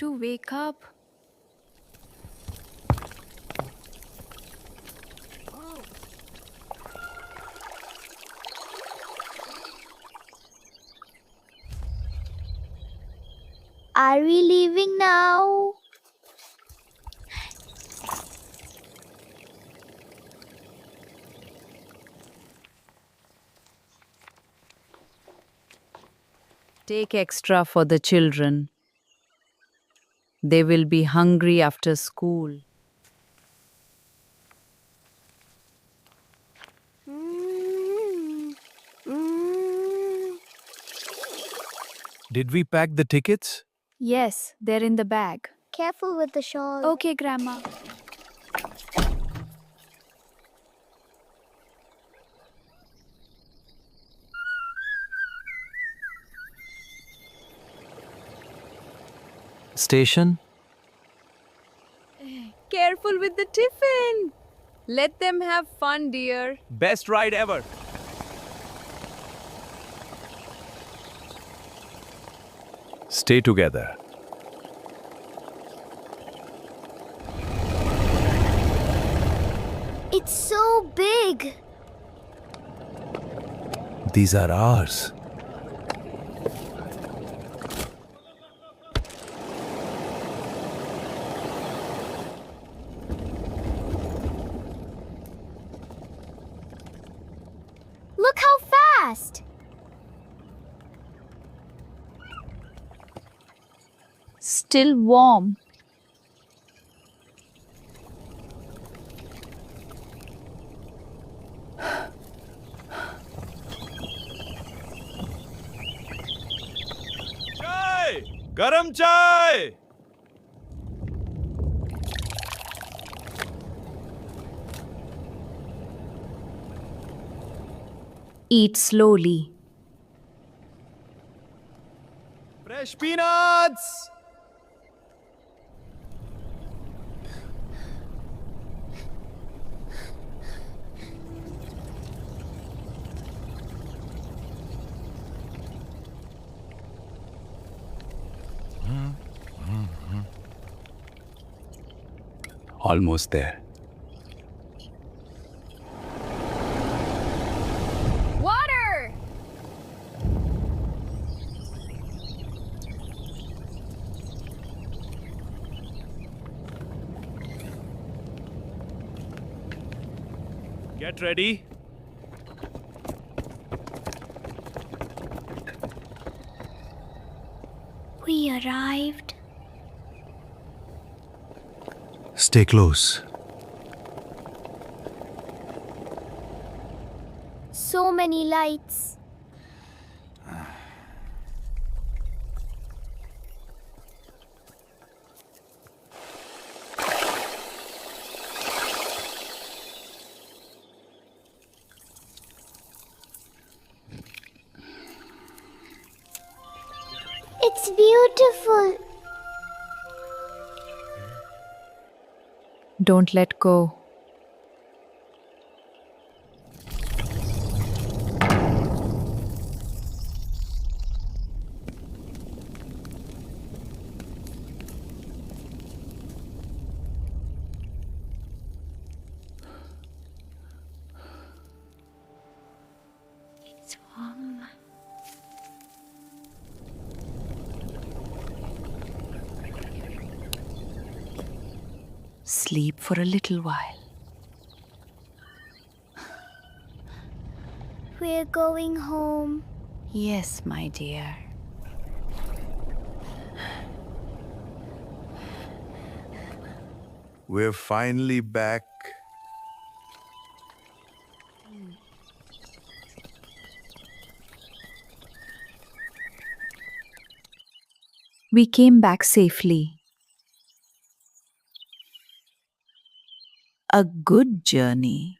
to wake up. Are we leaving now? Take extra for the children. They will be hungry after school. Mm, mm. Did we pack the tickets? Yes, they're in the bag. Careful with the shawl. Okay, Grandma. Station? Careful with the tiffin. Let them have fun, dear. Best ride ever. Stay together. It's so big. These are ours. Look how fast. Still warm. Chai! Garam chai! Eat slowly. Fresh peanuts! Almost there. Water! Get ready. We arrived. Stay close. So many lights. It's beautiful. Don't let go. It's warm. Sleep for a little while. We're going home. Yes, my dear. We're finally back. We came back safely. A good journey.